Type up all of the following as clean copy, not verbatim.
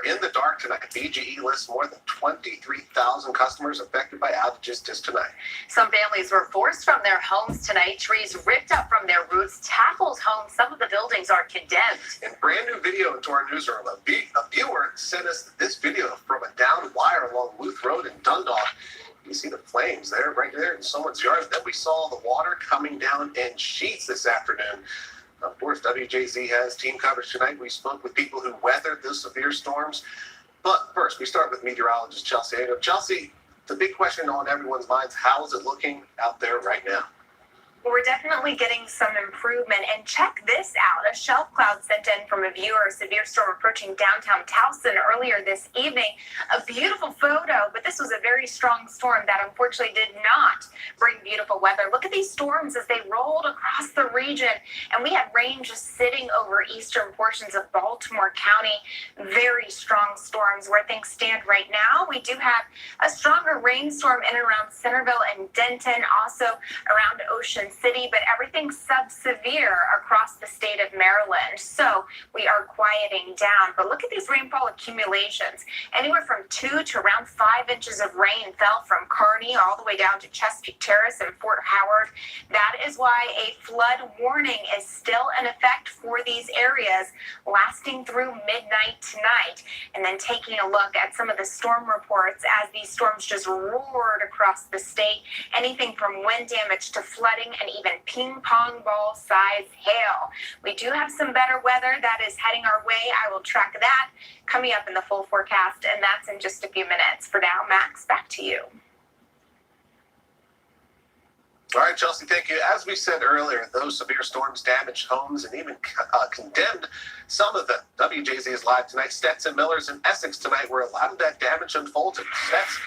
in the dark tonight. BGE lists more than 23,000 customers affected by outages just tonight. Some families were forced from their homes tonight. Trees ripped up from their roots, tackled homes. Some of the buildings are condemned. In brand new video into our newsroom, a viewer sent us this video from a downed wire along Luth Road in Dundalk. You see the flames there, right there in someone's yard. Then we saw the water coming down in sheets this afternoon. Of course, WJZ has team coverage tonight. We spoke with people who weathered the severe storms. But first, we start with meteorologist Chelsea. Chelsea, the big question on everyone's minds, how is it looking out there right now? We're definitely getting some improvement. And check this out. A shelf cloud sent in from a viewer, a severe storm approaching downtown Towson earlier this evening. A beautiful photo, but this was a very strong storm that unfortunately did not bring beautiful weather. Look at these storms as they rolled across the region. And we had rain just sitting over eastern portions of Baltimore County. Very strong storms where things stand right now. We do have a stronger rainstorm in and around Centerville and Denton, also around Ocean City, but everything's sub-severe across the state of Maryland. So we are quieting down. But look at these rainfall accumulations. Anywhere from 2 to around 5 inches of rain fell from Kearney all the way down to Chesapeake Terrace and Fort Howard. That is why a flood warning is still in effect for these areas, lasting through midnight tonight. And then taking a look at some of the storm reports as these storms just roared across the state. Anything from wind damage to flooding and even ping pong ball size hail. We do have some better weather that is heading our way. I will track that coming up in the full forecast, and that's in just a few minutes. For now, Max, back to you. All right, Chelsea, thank you. As we said earlier, those severe storms damaged homes and even condemned some of them. WJZ is live tonight. Stetson Miller's in Essex tonight, where a lot of that damage unfolded. Stetson.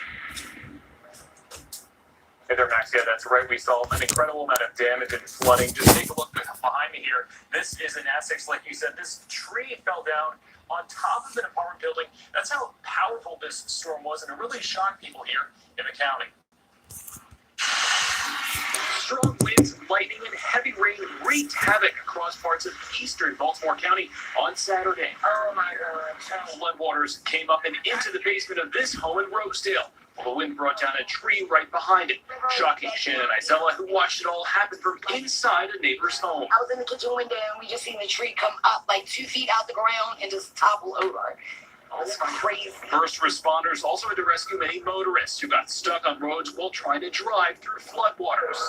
Hey there, Max. Yeah, that's right. We saw an incredible amount of damage and flooding. Just take a look behind me here. This is in Essex. Like you said, this tree fell down on top of an apartment building. That's how powerful this storm was, and it really shocked people here in the county. Strong winds, lightning, and heavy rain wreaked havoc across parts of eastern Baltimore County on Saturday. Oh, my God. Floodwaters came up and into the basement of this home in Rosedale. The wind brought down a tree right behind it, shocking Shannon Isella, who watched it all happen from inside a neighbor's home. I was in the kitchen window, and we just seen the tree come up like 2 feet out the ground and just topple over. That's crazy. First responders also had to rescue many motorists who got stuck on roads while trying to drive through floodwaters.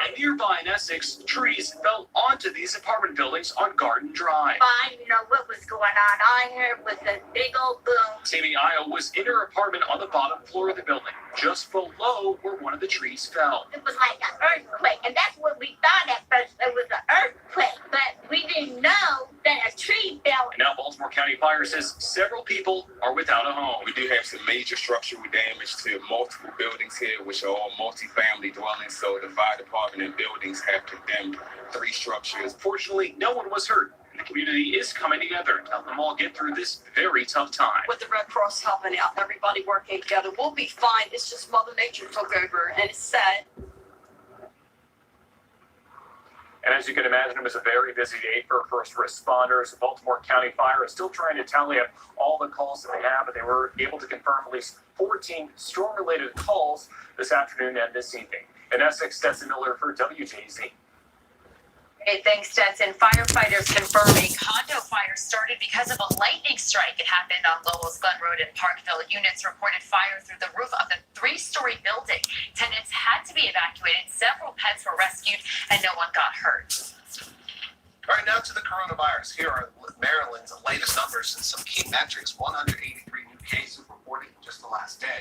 And nearby in Essex, trees fell onto these apartment buildings on Garden Drive. I didn't know what was going on. All I heard was a big old boom. Tammy Io was in her apartment on the bottom floor of the building, just below where one of the trees fell. It was like an earthquake, and that's what we thought at first. It was an earthquake, but we didn't know that a tree fell. And now Baltimore County Fire says several people are without a home. We do have some major structural damage to multiple buildings here, which are all multi-family dwellings. So the fire department and buildings have condemned 3 structures. Fortunately, no one was hurt. And the community is coming together to help them all get through this very tough time. With the Red Cross helping out, everybody working together, we'll be fine. It's just Mother Nature took over, and it's sad. And as you can imagine, it was a very busy day for first responders. Baltimore County Fire is still trying to tally up all the calls that they have, but they were able to confirm at least 14 storm-related calls this afternoon and this evening. In Essex, Stetson Miller for WJZ. Hey, thanks, Stetson. Firefighters confirm a condo fire started because of a lightning strike. It happened on Lowell's Glen Road in Parkville. Units reported fire through the roof of the 3-story building. Tenants had to be evacuated. Several pets were rescued, and no one got hurt. All right, now to the coronavirus. Here are Maryland's latest numbers and some key metrics. 183 new cases reported in just the last day.